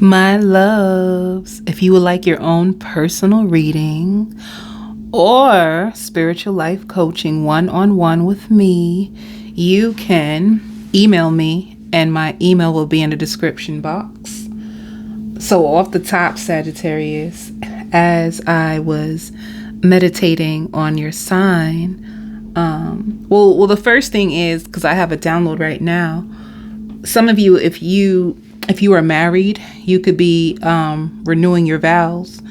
My loves, if you would like your own personal reading or spiritual life coaching one-on-one with me, you can email me and my email will be in the description box. So off the top, Sagittarius, as I was meditating on your sign, well, the first thing is, because I have a download right now, some of you, if you are married, you could be renewing your vows,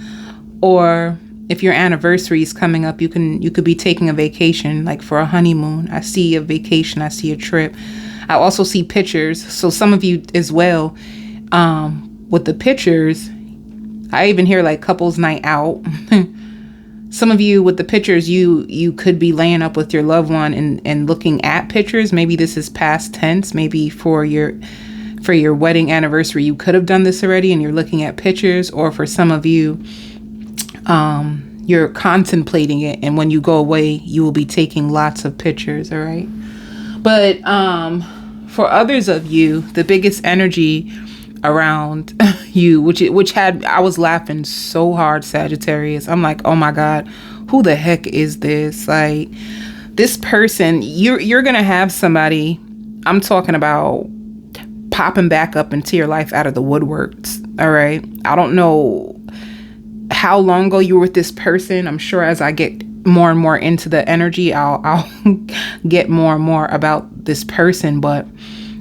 or if your anniversary is coming up, you could be taking a vacation, like for a honeymoon. I see a vacation, I see a trip. I also see pictures. So some of you as well, with the pictures, I even hear like couples night out. Some of you with the pictures, you could be laying up with your loved one and looking at pictures. Maybe this is past tense. Maybe for your wedding anniversary, you could have done this already and you're looking at pictures. Or for some of you, you're contemplating it, and when you go away, you will be taking lots of pictures. All right. But for others of you, the biggest energy around you, I was laughing so hard, Sagittarius. I'm like, oh my God, who the heck is this? Like, this person, you're gonna have somebody, I'm talking about, popping back up into your life out of the woodworks. All right. I don't know how long ago you were with this person. I'm sure as I get more and more into the energy, I'll get more and more about this person. But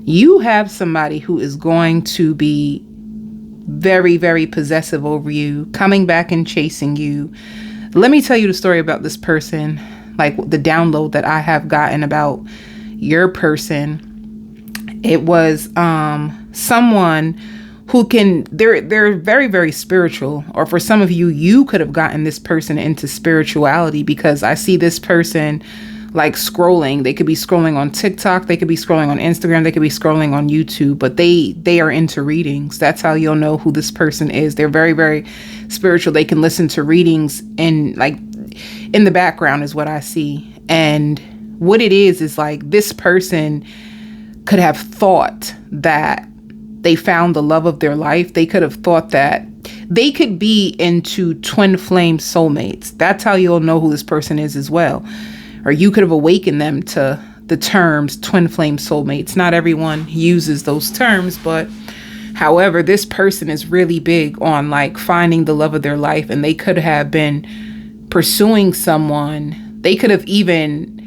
you have somebody who is going to be very, very possessive over you, coming back and chasing you. Let me tell you the story about this person, like the download that I have gotten about your person. It was someone who they're very, very spiritual. Or for some of you, you could have gotten this person into spirituality, because I see this person like scrolling. They could be scrolling on TikTok. They could be scrolling on Instagram. They could be scrolling on YouTube, but they are into readings. That's how you'll know who this person is. They're very, very spiritual. They can listen to readings in the background is what I see. And what it is like this person could have thought that they found the love of their life. They could have thought that they could be into twin flame soulmates. That's how you'll know who this person is as well. Or you could have awakened them to the terms twin flame soulmates. Not everyone uses those terms, but however, this person is really big on like finding the love of their life, and they could have been pursuing someone. They could have even,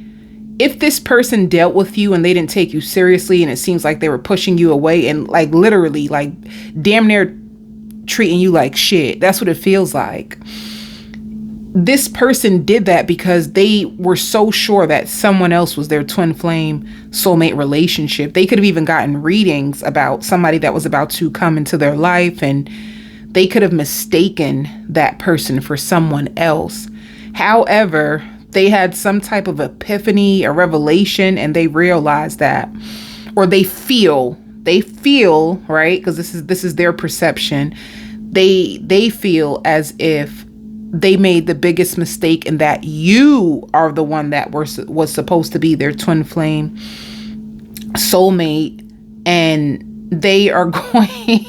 if this person dealt with you and they didn't take you seriously, and it seems like they were pushing you away and like literally like damn near treating you like shit. That's what it feels like. This person did that because they were so sure that someone else was their twin flame soulmate relationship. They could have even gotten readings about somebody that was about to come into their life, and they could have mistaken that person for someone else. However, they had some type of epiphany, a revelation, and they realized that, or they feel, right? Because this is their perception. They feel as if they made the biggest mistake, and that you are the one that was supposed to be their twin flame soulmate, and they are going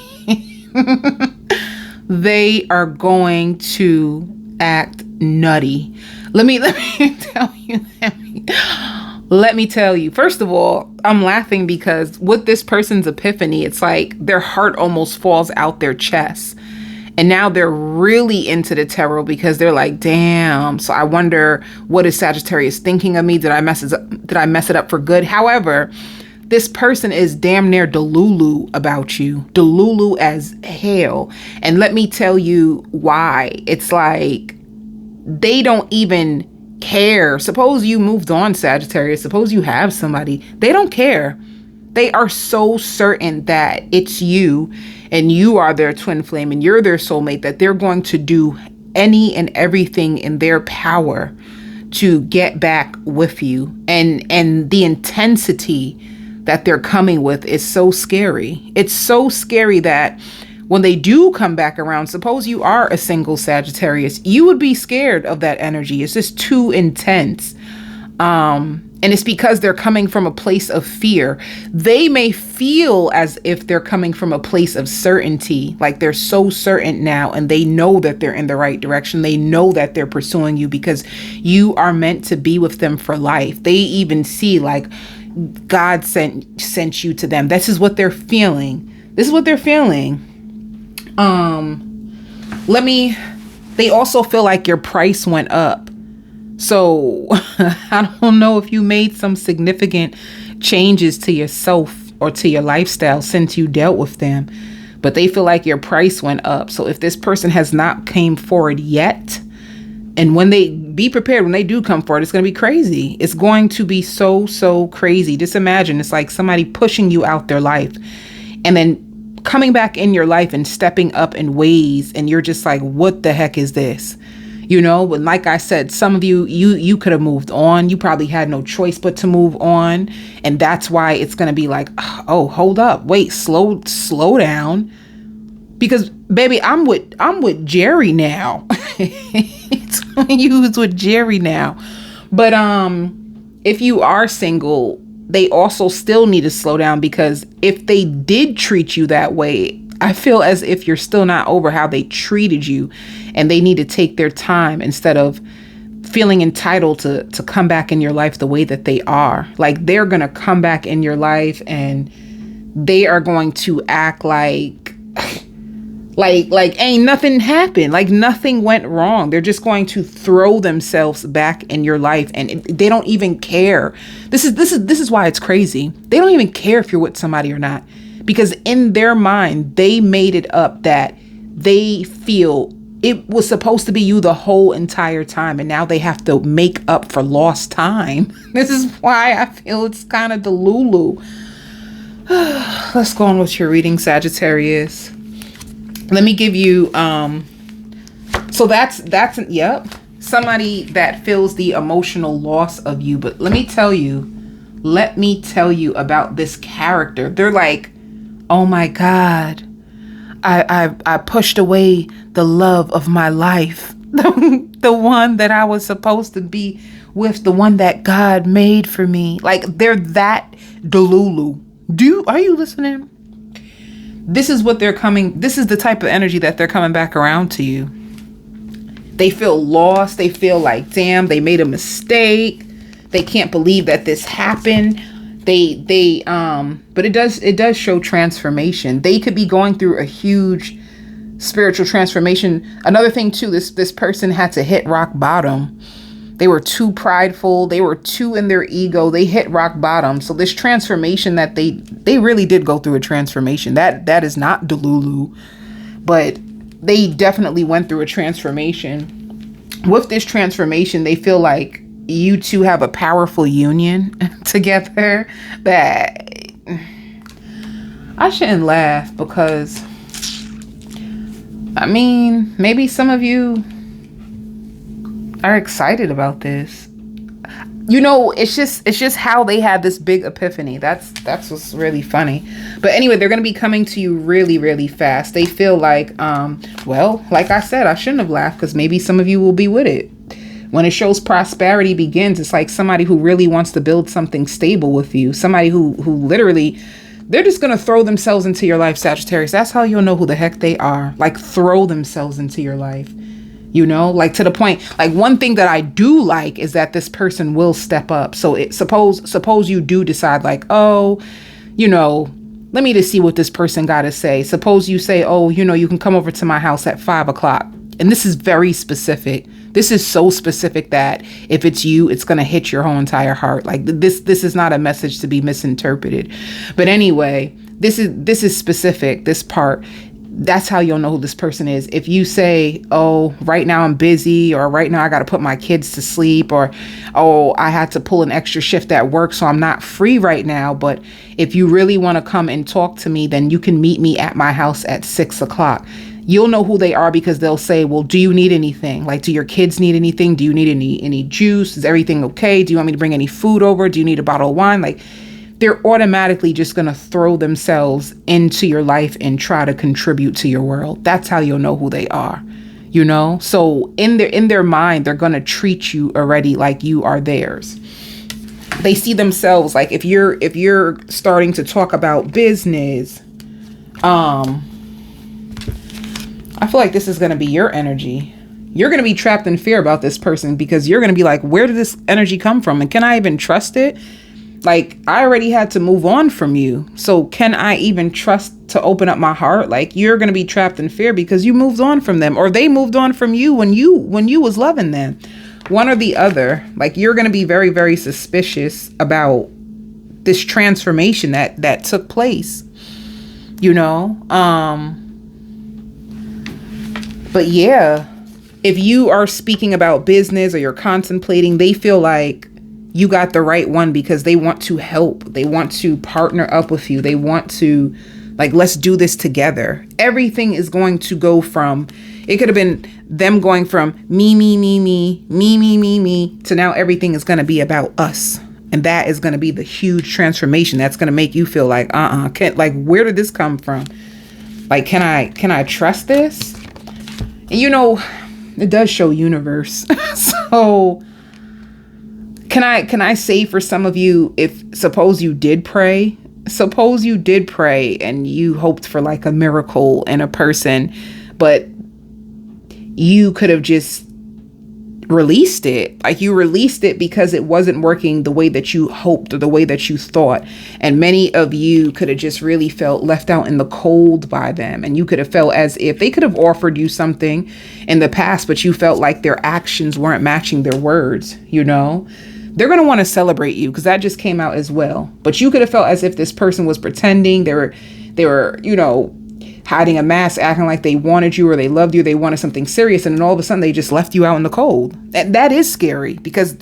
to act nutty. Let me tell you. First of all, I'm laughing because with this person's epiphany, it's like their heart almost falls out their chest. And now they're really into the tarot because they're like, damn. So I wonder, what is Sagittarius thinking of me? Did I mess it up for good? However, this person is damn near delulu about you. Delulu as hell. And let me tell you why. It's like they don't even care. Suppose you moved on, Sagittarius. Suppose you have somebody. They don't care. They are so certain that it's you and you are their twin flame and you're their soulmate, that they're going to do any and everything in their power to get back with you. And the intensity that they're coming with is so scary. It's so scary that when they do come back around, suppose you are a single Sagittarius, you would be scared of that energy. It's just too intense. And it's because they're coming from a place of fear. They may feel as if they're coming from a place of certainty, like they're so certain now, and they know that they're in the right direction. They know that they're pursuing you because you are meant to be with them for life. They even see like God sent you to them. This is what they're feeling. This is what they're feeling. They also feel like your price went up. So I don't know if you made some significant changes to yourself or to your lifestyle since you dealt with them, but they feel like your price went up. So if this person has not came forward yet, and when they be prepared, when they do come forward, it's going to be crazy. It's going to be so crazy. Just imagine it's like somebody pushing you out their life and then coming back in your life and stepping up in ways. And you're just like, what the heck is this? You know, but like I said, some of you could have moved on. You probably had no choice but to move on. And that's why it's going to be like, oh, hold up. Wait, slow down. Because baby, I'm with Jerry now. It's used with Jerry now. But if you are single, they also still need to slow down, because if they did treat you that way, I feel as if you're still not over how they treated you, and they need to take their time instead of feeling entitled to come back in your life the way that they are. Like they're going to come back in your life and they are going to act like ain't nothing happened. Like nothing went wrong. They're just going to throw themselves back in your life, and they don't even care. This is why it's crazy. They don't even care if you're with somebody or not. Because in their mind, they made it up that they feel it was supposed to be you the whole entire time. And now they have to make up for lost time. This is why I feel it's kind of delulu. Let's go on with your reading, Sagittarius. Let me give you, so that's, yep. Somebody that feels the emotional loss of you. But let me tell you about this character. They're like, oh my God, I pushed away the love of my life. The one that I was supposed to be with, the one that God made for me. Like they're that delulu. Are you listening? This is what this is the type of energy that they're coming back around to you. They feel lost. They feel like, damn, they made a mistake. They can't believe that this happened. But it does show transformation. They could be going through a huge spiritual transformation. Another thing too, this person had to hit rock bottom. They were too prideful. They were too in their ego. They hit rock bottom. So this transformation that they really did go through a transformation. That is not delulu, but they definitely went through a transformation. With this transformation, they feel like you two have a powerful union together that I shouldn't laugh, because I mean, maybe some of you are excited about this. You know, it's just how they had this big epiphany. That's what's really funny. But anyway, they're going to be coming to you really, really fast. They feel like, well, like I said, I shouldn't have laughed, because maybe some of you will be with it. When it shows prosperity begins, it's like somebody who really wants to build something stable with you. Somebody who literally, they're just going to throw themselves into your life, Sagittarius. That's how you'll know who the heck they are. Like throw themselves into your life. You know, like to the point, like one thing that I do like is that this person will step up. So suppose you do decide like, oh, you know, let me just see what this person got to say. Suppose you say, oh, you know, you can come over to my house at 5 o'clock. And this is very specific. This is so specific that if it's you, it's going to hit your whole entire heart. Like this is not a message to be misinterpreted. But anyway, this is specific, this part. That's how you'll know who this person is. If you say, oh, right now I'm busy, or right now I got to put my kids to sleep, or, oh, I had to pull an extra shift at work, so I'm not free right now. But if you really want to come and talk to me, then you can meet me at my house at 6 o'clock. You'll know who they are, because they'll say, well, do you need anything? Like, do your kids need anything? Do you need any juice? Is everything okay? Do you want me to bring any food over? Do you need a bottle of wine? Like, they're automatically just going to throw themselves into your life and try to contribute to your world. That's how you'll know who they are, you know? So in their mind, they're going to treat you already like you are theirs. they see themselves like, if you're starting to talk about business, I feel like this is going to be your energy. You're going to be trapped in fear about this person, because you're going to be like, where did this energy come from? And can I even trust it? Like, I already had to move on from you. So can I even trust to open up my heart? Like, you're going to be trapped in fear because you moved on from them, or they moved on from you when you was loving them. One or the other. Like, you're going to be very, very suspicious about this transformation that took place, you know? But yeah, if you are speaking about business or you're contemplating, they feel like you got the right one because they want to help. They want to partner up with you. They want to, like, let's do this together. Everything is going to go from, it could have been them going from me, to now everything is going to be about us. And that is going to be the huge transformation that's going to make you feel like, like, where did this come from? Like, can I trust this? And you know, it does show universe. So can I say for some of you, suppose you did pray and you hoped for like a miracle in a person, but you could have just released it. Like, you released it because it wasn't working the way that you hoped or the way that you thought. And many of you could have just really felt left out in the cold by them. And you could have felt as if they could have offered you something in the past, but you felt like their actions weren't matching their words, you know? They're going to want to celebrate you because that just came out as well. But you could have felt as if this person was pretending. They were, you know, hiding a mask, acting like they wanted you or they loved you, they wanted something serious, and then all of a sudden they just left you out in the cold. That is scary because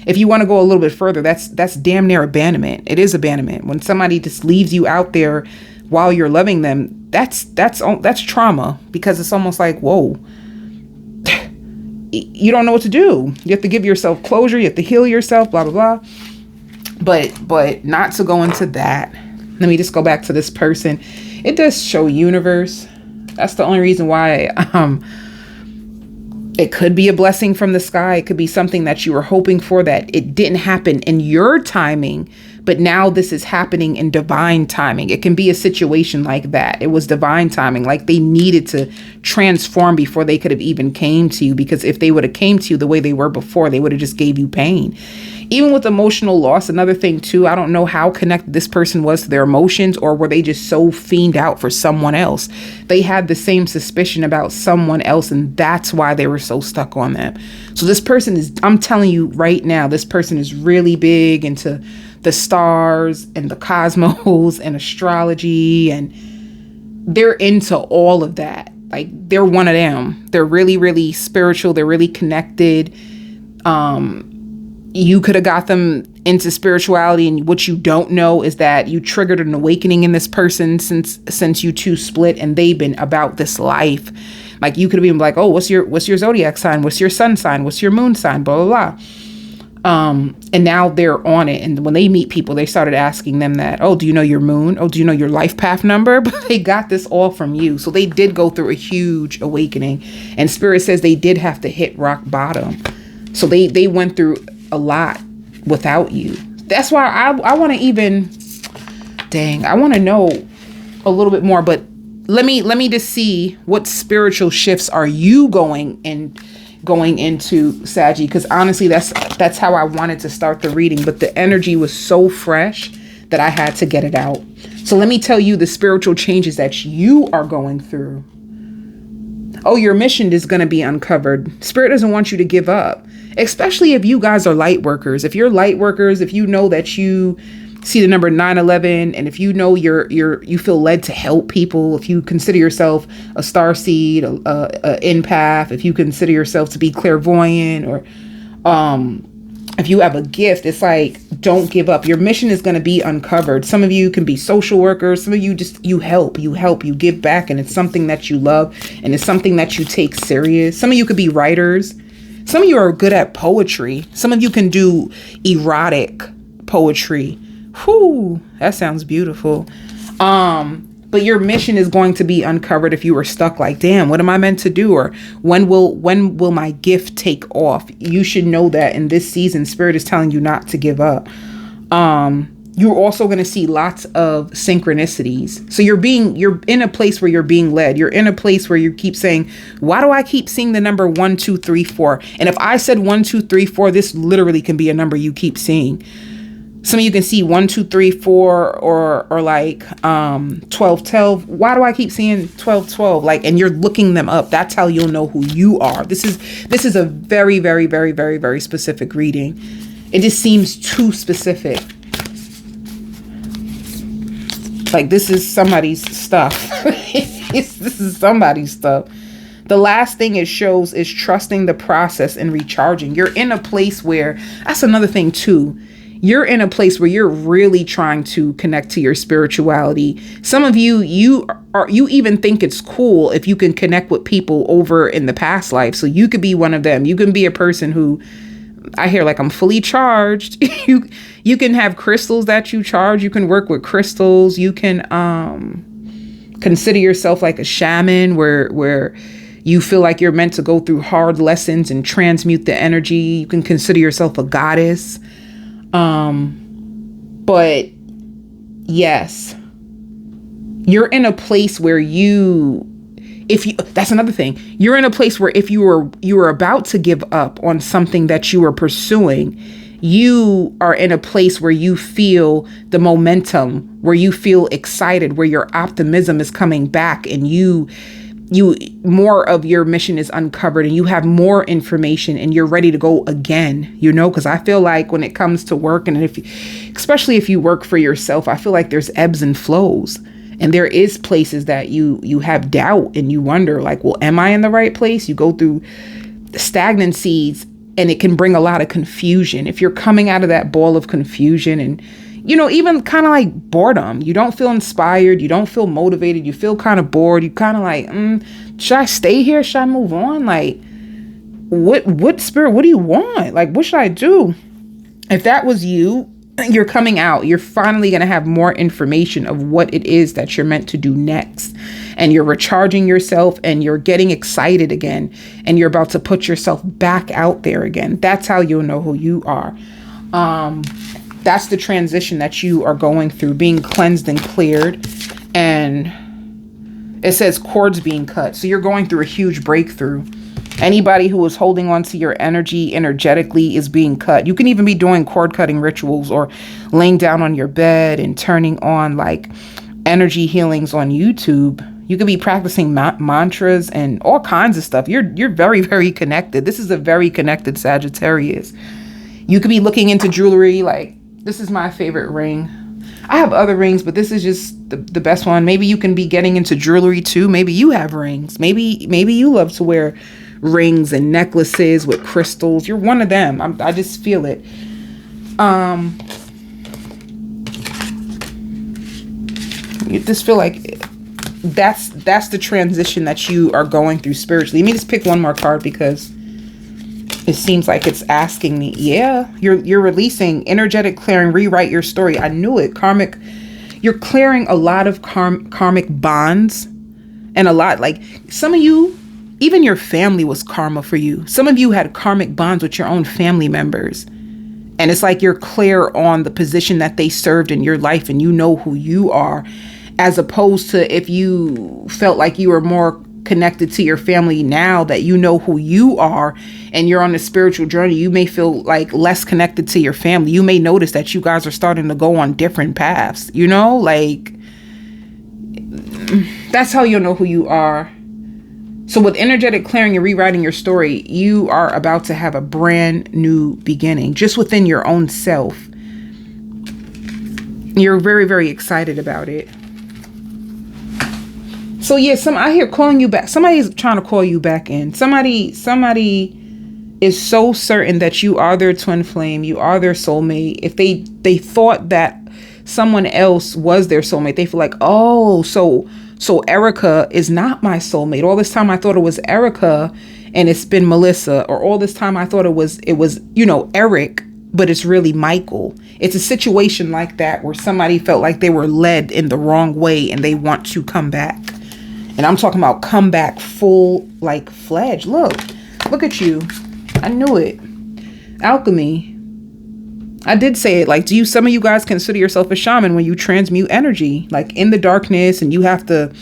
if you want to go a little bit further, that's damn near abandonment. It is abandonment. When somebody just leaves you out there while you're loving them, that's trauma, because it's almost like, whoa, you don't know what to do. You have to give yourself closure, you have to heal yourself, blah, blah, blah. But not to go into that. Let me just go back to this person. It does show universe. That's the only reason why it could be a blessing from the sky. It could be something that you were hoping for that it didn't happen in your timing, but now this is happening in divine timing. It can be a situation like that. It was divine timing. Like, they needed to transform before they could have even came to you, because if they would have came to you the way they were before, they would have just gave you pain. Even with emotional loss, another thing too, I don't know how connected this person was to their emotions, or were they just so fiended out for someone else? They had the same suspicion about someone else, and that's why they were so stuck on them. So this person is, I'm telling you right now, this person is really big into the stars and the cosmos and astrology, and they're into all of that. Like, they're one of them. They're really, really spiritual. They're really connected. You could have got them into spirituality, and what you don't know is that you triggered an awakening in this person since you two split, and they've been about this life. Like, you could have been like, oh, what's your zodiac sign? What's your sun sign? What's your moon sign? Blah, blah, blah. And now they're on it. And when they meet people, they started asking them that, oh, do you know your moon? Oh, do you know your life path number? But they got this all from you. So they did go through a huge awakening, and Spirit says they did have to hit rock bottom. So they went through a lot without you. That's why I want to even, I want to know a little bit more, but let me just see what spiritual shifts are you going into, Saggy, because honestly, that's how I wanted to start the reading, but the energy was so fresh that I had to get it out. So let me tell you the spiritual changes that you are going through. Oh, your mission is going to be uncovered. Spirit doesn't want you to give up, especially if you guys are light workers. If you're light workers, if you know that you see the number 911, and if you know you feel led to help people, if you consider yourself a starseed, a empath, if you consider yourself to be clairvoyant, or if you have a gift, it's like, don't give up. Your mission is going to be uncovered. Some of you can be social workers. Some of you just, you help, you give back, and it's something that you love, and it's something that you take serious. Some of you could be writers. Some of you are good at poetry. Some of you can do erotic poetry. Whew, that sounds beautiful. but your mission is going to be uncovered if you were stuck like, damn, what am I meant to do? Or when will my gift take off? You should know that in this season, Spirit is telling you not to give up. You're also going to see lots of synchronicities. So you're in a place where you're being led. You're in a place where you keep saying, why do I keep seeing the number 1, 2, 3, 4? And if I said 1, 2, 3, 4, this literally can be a number you keep seeing. Some of you can see 1, 2, 3, 4, or like 12, 12. Why do I keep seeing 12, 12? Like, and you're looking them up. That's how you'll know who you are. This is a very, very, very, very, very specific reading. It just seems too specific. Like, this is somebody's stuff. This is somebody's stuff. The last thing it shows is trusting the process and recharging. You're in a place where, that's another thing too. You're in a place where you're really trying to connect to your spirituality. Some of you even think it's cool if you can connect with people over in the past life. So you could be one of them. You can be a person who, I hear like, I'm fully charged. You can have crystals that you charge. You can work with crystals. You can consider yourself like a shaman where you feel like you're meant to go through hard lessons and transmute the energy. You can consider yourself a goddess. But yes, you're in a place where that's another thing. You're in a place where if you were about to give up on something that you were pursuing, you are in a place where you feel the momentum, where you feel excited, where your optimism is coming back, and you more of your mission is uncovered, and you have more information, and you're ready to go again, because I feel like when it comes to work, and especially if you work for yourself, I feel like there's ebbs and flows. And there is places that you have doubt and you wonder like, well, am I in the right place? You go through stagnancies and it can bring a lot of confusion. If you're coming out of that ball of confusion and, even kind of like boredom, you don't feel inspired, you don't feel motivated, you feel kind of bored, you kind of like, should I stay here? Should I move on? Like, what spirit, what do you want? Like, what should I do? If that was you, you're coming out, you're finally going to have more information of what it is that you're meant to do next. And you're recharging yourself and you're getting excited again. And you're about to put yourself back out there again. That's how you'll know who you are. That's the transition that you are going through, being cleansed and cleared. And it says cords being cut. So you're going through a huge breakthrough. Anybody who is holding on to your energy energetically is being cut. You can even be doing cord cutting rituals or laying down on your bed and turning on like energy healings on YouTube. You could be practicing mantras and all kinds of stuff. You're very, very connected. This is a very connected Sagittarius. You could be looking into jewelry. Like, this is my favorite ring. I have other rings, but this is just the best one. Maybe you can be getting into jewelry too. Maybe you have rings. Maybe you love to wear rings and necklaces with crystals. You're one of them. I just feel it. You just feel like that's the transition that you are going through spiritually. Let me just pick one more card because it seems like it's asking me. Yeah, you're releasing energetic clearing, rewrite your story. I knew it. Karmic. You're clearing a lot of karmic bonds, and a lot, like, some of you, even your family was karma for you. Some of you had karmic bonds with your own family members. And it's like you're clear on the position that they served in your life and you know who you are, as opposed to if you felt like you were more connected to your family now that you know who you are and you're on a spiritual journey, you may feel like less connected to your family. You may notice that you guys are starting to go on different paths, like that's how you'll know who you are. So with energetic clearing and rewriting your story, you are about to have a brand new beginning just within your own self. You're very, very excited about it. So yeah, I hear calling you back. Somebody's trying to call you back in. Somebody is so certain that you are their twin flame. You are their soulmate. If they thought that someone else was their soulmate, they feel like, oh, so Erica is not my soulmate. All this time I thought it was Erica and it's been Melissa, or all this time I thought it was Eric but it's really Michael. It's a situation like that where somebody felt like they were led in the wrong way and they want to come back. And I'm talking about come back full, like fledged. Look at you. I knew it. Alchemy. I did say it. Like, some of you guys consider yourself a shaman when you transmute energy, like in the darkness, and you have to,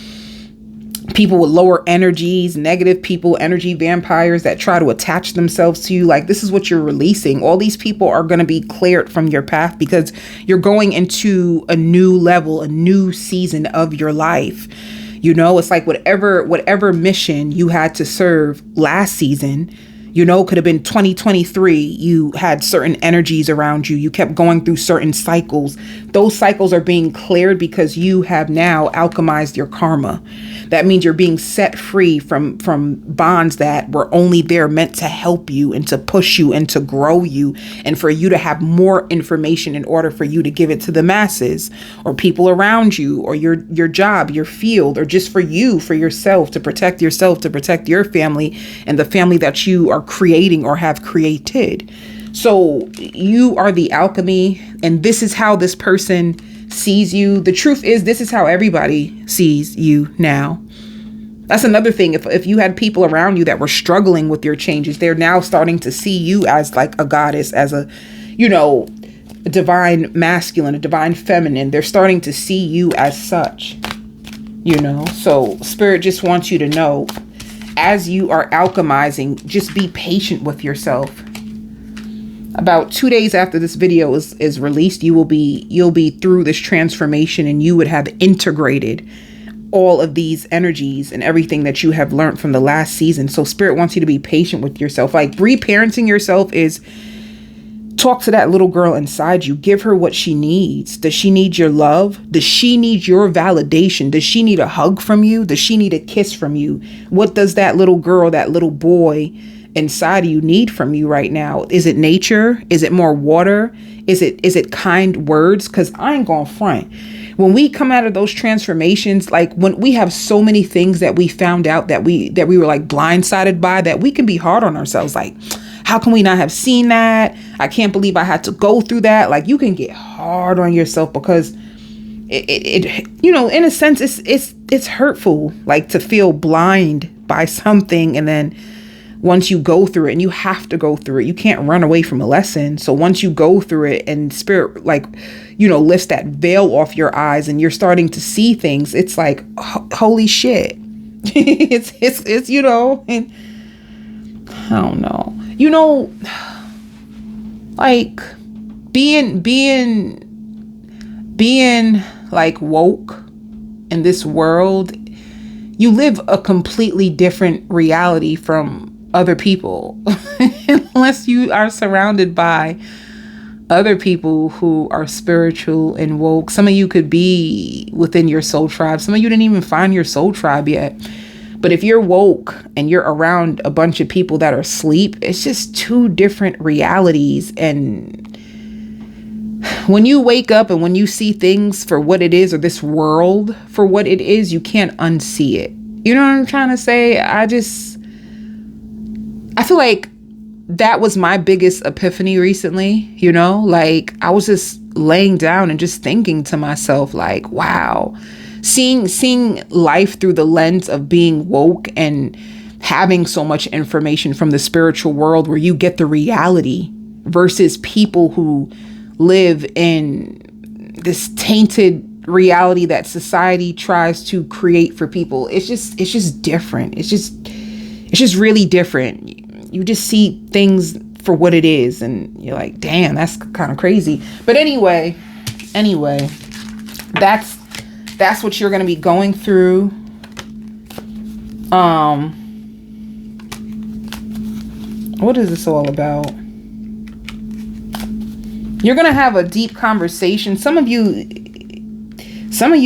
people with lower energies, negative people, energy vampires that try to attach themselves to you. Like, this is what you're releasing. All these people are going to be cleared from your path because you're going into a new level, a new season of your life. You know, it's like whatever mission you had to serve last season, you know, could have been 2023. You had certain energies around you. You kept going through certain cycles. Those cycles are being cleared because you have now alchemized your karma. That means you're being set free from bonds that were only there meant to help you and to push you and to grow you and for you to have more information in order for you to give it to the masses or people around you or your job, your field, or just for you, for yourself, to protect your family and the family that you are creating or have created. So you are the alchemy, and this is how this person sees you. The truth is, this is how everybody sees you now. That's another thing. If you had people around you that were struggling with your changes, they're now starting to see you as like a goddess, as a, you know, a divine masculine, a divine feminine. They're starting to see you as such, you know. So Spirit just wants you to know, as you are alchemizing, just be patient with yourself. About 2 days after this video is released, you'll be through this transformation, and you would have integrated all of these energies and everything that you have learned from the last season. So Spirit wants you to be patient with yourself. Like, reparenting yourself is, talk to that little girl inside you. Give her what she needs. Does she need your love? Does she need your validation? Does she need a hug from you? Does she need a kiss from you? What does that little girl, that little boy inside of you need from you right now? Is it nature? Is it more water? Is it kind words? Because I ain't gonna front. When we come out of those transformations, like when we have so many things that we found out that we were like blindsided by, that we can be hard on ourselves. Like, how can we not have seen that? I can't believe I had to go through that. Like, you can get hard on yourself because it you know, in a sense, it's hurtful, like to feel blind by something. And then once you go through it, and you have to go through it, you can't run away from a lesson. So once you go through it and Spirit, like, you know, lifts that veil off your eyes and you're starting to see things, it's like, holy shit. it's, you know, and I don't know, you know, like being like woke in this world, you live a completely different reality from other people unless you are surrounded by other people who are spiritual and woke. Some of you could be within your soul tribe. Some of you didn't even find your soul tribe yet. But if you're woke and you're around a bunch of people that are asleep, it's just two different realities. And when you wake up and when you see things for what it is, or this world for what it is, you can't unsee it. You know what I'm trying to say? I feel like that was my biggest epiphany recently, you know, like I was just laying down and just thinking to myself, like, wow, seeing life through the lens of being woke and having so much information from the spiritual world where you get the reality versus people who live in this tainted reality that society tries to create for people. It's just different. It's just really different. You just see things for what it is, and you're like, damn, that's kind of crazy. But anyway, that's what you're going to be going through. What is this all about? You're going to have a deep conversation. Some of you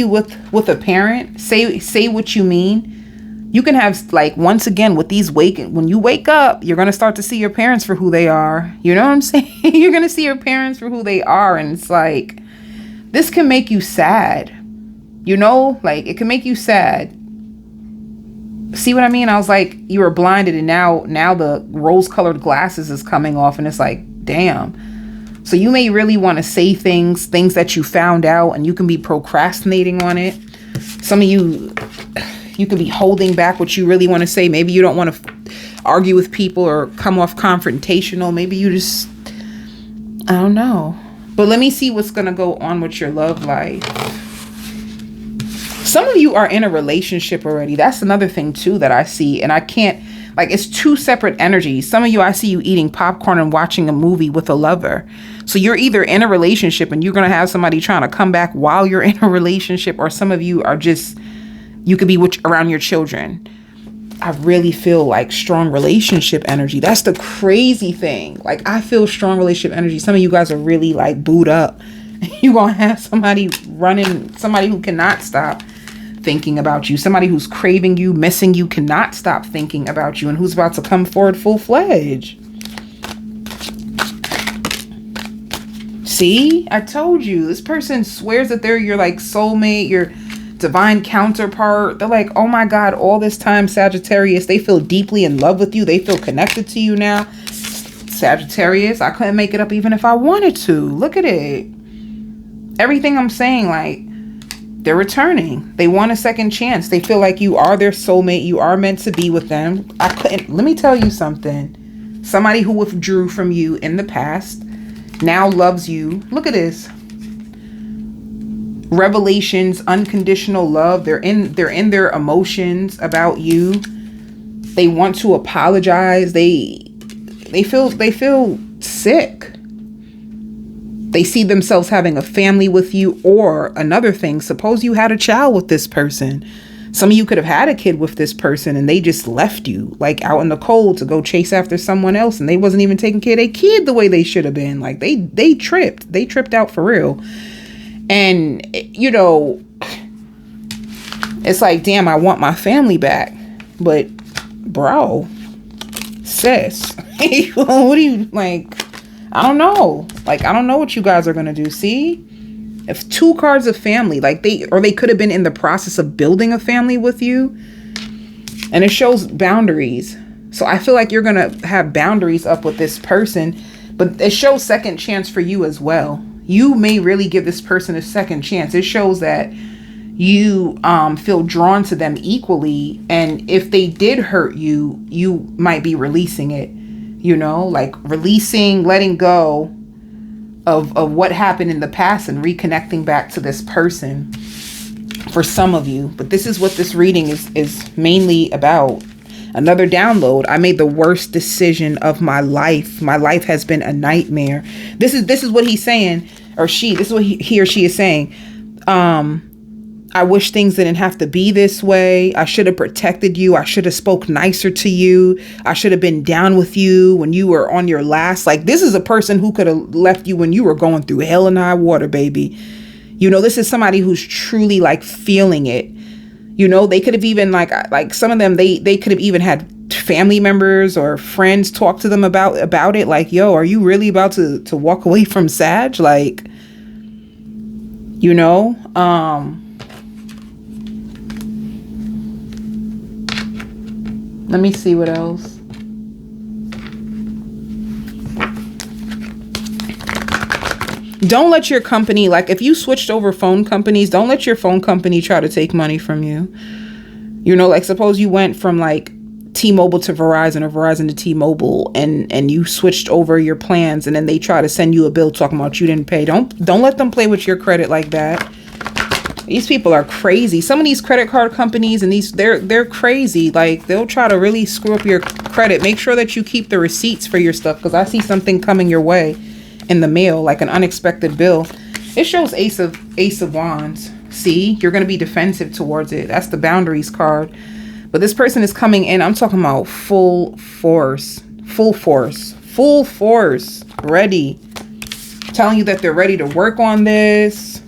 with a parent, say what you mean. You can have, like, once again, with these when you wake up, you're going to start to see your parents for who they are. You know what I'm saying? You're going to see your parents for who they are. And it's like, this can make you sad. You know, like, it can make you sad. See what I mean? I was like, you were blinded, and now the rose-colored glasses is coming off, and it's like, damn. So you may really want to say things that you found out, and you can be procrastinating on it. Some of you can be holding back what you really want to say. Maybe you don't want to argue with people or come off confrontational. Maybe you just, I don't know. But let me see what's going to go on with your love life. Some of you are in a relationship already. That's another thing too that I see. And I can't, like, it's two separate energies. Some of you, I see you eating popcorn and watching a movie with a lover. So you're either in a relationship and you're going to have somebody trying to come back while you're in a relationship, or some of you are just, you could be around your children. I really feel like strong relationship energy. That's the crazy thing. Like, I feel strong relationship energy. Some of you guys are really like booed up. You're going to have somebody running, somebody who cannot stop thinking about you, somebody who's craving you, missing you, cannot stop thinking about you, and who's about to come forward full-fledged. See, I told you, this person swears that they're your like soulmate, your divine counterpart. They're like, oh my God, all this time, Sagittarius, they feel deeply in love with you. They feel connected to you now. Sagittarius, I couldn't make it up even if I wanted to. Look at it. Everything I'm saying, like, they're returning. They want a second chance. They feel like you are their soulmate. You are meant to be with them. Let me tell you something. Somebody who withdrew from you in the past now loves you. Look at this. Revelations, unconditional love. They're in their emotions about you. They want to apologize. They feel sick. They see themselves having a family with you. Or another thing, suppose you had a child with this person. Some of you could have had a kid with this person and they just left you like out in the cold to go chase after someone else, and they wasn't even taking care of their kid the way they should have been. Like they tripped out for real. And you know, it's like, damn, I want my family back. But bro, sis, what do you like? I don't know. Like, I don't know what you guys are going to do. See, if two cards of family, like they could have been in the process of building a family with you, and it shows boundaries. So I feel like you're going to have boundaries up with this person, but it shows second chance for you as well. You may really give this person a second chance. It shows that you feel drawn to them equally. And if they did hurt you, you might be releasing it. You know, like releasing, letting go of what happened in the past and reconnecting back to this person for some of you. But this is what this reading is mainly about. Another download. I made the worst decision of my life. My life has been a nightmare. This is what he's saying, or she. This is what he or she is saying. I wish things didn't have to be this way. I should have protected you. I should have spoke nicer to you. I should have been down with you when you were on your last. Like, this is a person who could have left you when you were going through hell and high water, baby. You know, this is somebody who's truly like feeling it. You know, they could have even like some of them, they could have even had family members or friends talk to them about it. Like, yo, are you really about to walk away from Sag? Like, you know, let me see what else. Don't let your company, like if you switched over phone companies, don't let your phone company try to take money from you. You know, like suppose you went from like T-Mobile to Verizon or Verizon to T-Mobile and you switched over your plans and then they try to send you a bill talking about you didn't pay. Don't let them play with your credit like that. These people are crazy. Some of these credit card companies and they're crazy. Like they'll try to really screw up your credit. Make sure that you keep the receipts for your stuff, because I see something coming your way in the mail, like an unexpected bill. It shows Ace of Wands. See, you're going to be defensive towards it. That's the boundaries card. But this person is coming in. I'm talking about full force, ready. Telling you that they're ready to work on this.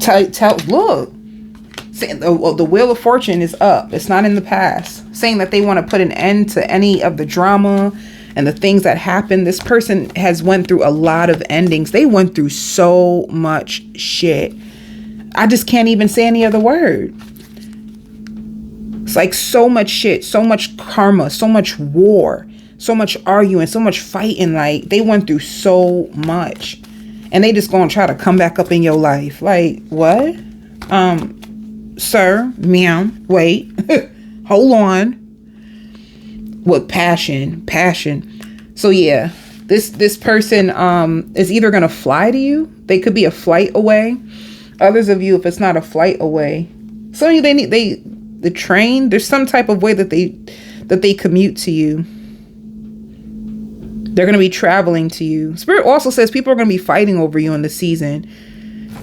Look, the Wheel of Fortune is up. It's not in the past. Saying that they want to put an end to any of the drama and the things that happened. This person has went through a lot of endings. They went through so much shit. I just can't even say any other word. It's like so much shit, so much karma, so much war. so much arguing, so much fighting. Like, they went through so much, and they just gonna try to come back up in your life. Like, what? Sir, ma'am, wait, hold on. With passion. So yeah, this person is either gonna fly to you. They could be a flight away. Others of you, if it's not a flight away, some of you, the train. There's some type of way that they commute to you. They're gonna be traveling to you. Spirit also says people are gonna be fighting over you in the season.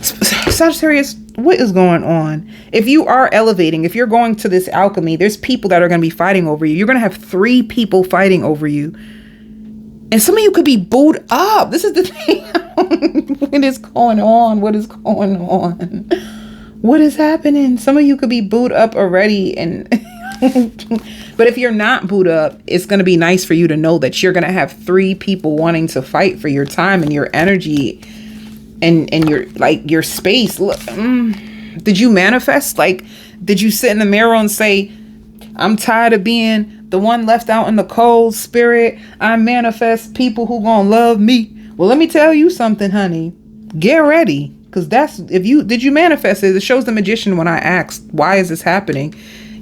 Sagittarius, what is going on? If you are elevating, if you're going to this alchemy, there's people that are going to be fighting over you. You're going to have 3 people fighting over you. And some of you could be booed up. This is the thing. What is going on? What is going on? What is happening? Some of you could be booed up already. And but if you're not booed up, it's going to be nice for you to know that you're going to have 3 people wanting to fight for your time and your energy. And your, like, your space. Look, did you manifest? Like, did you sit in the mirror and say, I'm tired of being the one left out in the cold, spirit? I manifest people who gonna love me. Well, let me tell you something, honey. Get ready. Because did you manifest it? It shows the magician when I asked, why is this happening?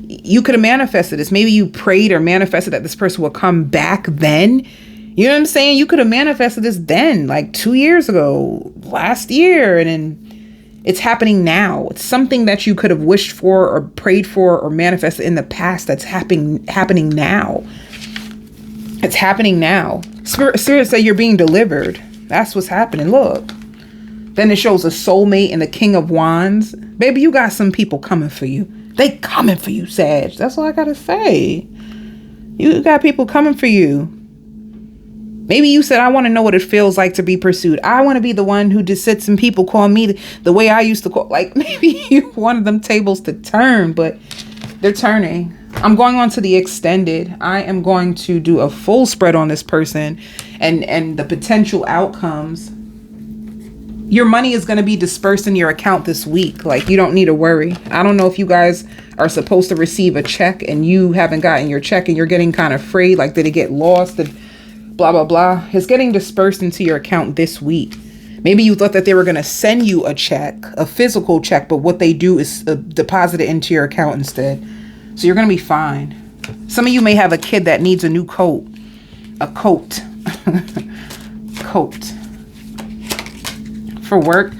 You could have manifested this. Maybe you prayed or manifested that this person will come back then. You know what I'm saying? You could have manifested this then, like 2 years ago, last year, and then it's happening now. It's something that you could have wished for or prayed for or manifested in the past that's happening now. It's happening now. Spirit say you're being delivered. That's what's happening. Look. Then it shows a soulmate and the King of Wands. Baby, you got some people coming for you. They coming for you, Sag. That's all I gotta say. You got people coming for you. Maybe you said, I want to know what it feels like to be pursued. I want to be the one who just sits and people call me the way I used to call. Like, maybe you wanted them tables to turn, but they're turning. I'm going on to the extended. I am going to do a full spread on this person and the potential outcomes. Your money is going to be dispersed in your account this week. Like, you don't need to worry. I don't know if you guys are supposed to receive a check and you haven't gotten your check and you're getting kind of afraid. Like, did it get lost? Blah, blah, blah. It's getting dispersed into your account this week. Maybe you thought that they were going to send you a check, a physical check, but what they do is deposit it into your account instead. So you're going to be fine. Some of you may have a kid that needs a new coat. A coat. Coat. For work.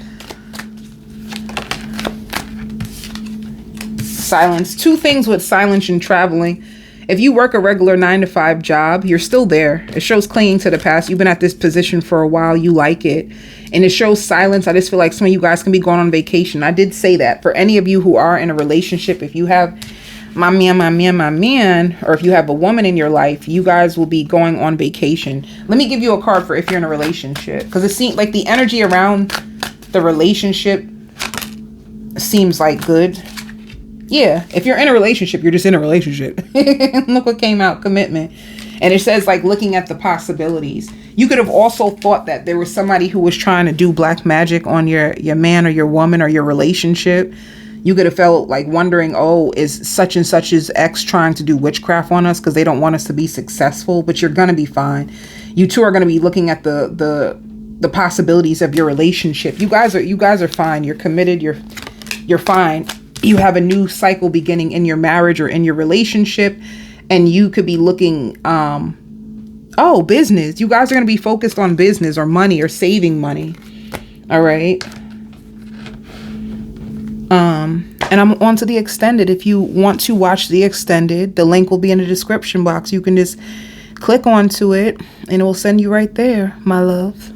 Silence. 2 things with silence and traveling. If you work a regular 9-to-5 job, you're still there. It shows clinging to the past. You've been at this position for a while. You like it. And it shows silence. I just feel like some of you guys can be going on vacation. I did say that. For any of you who are in a relationship, if you have my man, or if you have a woman in your life, you guys will be going on vacation. Let me give you a card for if you're in a relationship. Because it seems like the energy around the relationship seems like good. Yeah, if you're in a relationship, you're just in a relationship. Look what came out, commitment. And it says, like, looking at the possibilities. You could have also thought that there was somebody who was trying to do black magic on your man or your woman or your relationship. You could have felt like wondering, oh, is such and such's ex trying to do witchcraft on us because they don't want us to be successful? But you're going to be fine. You two are going to be looking at the possibilities of your relationship. You guys are fine. You're committed. You're fine. You have a new cycle beginning in your marriage or in your relationship, and you could be looking, business. You guys are going to be focused on business or money or saving money. All right. And I'm on to the extended. If you want to watch the extended, the link will be in the description box. You can just click onto it and it will send you right there, my love.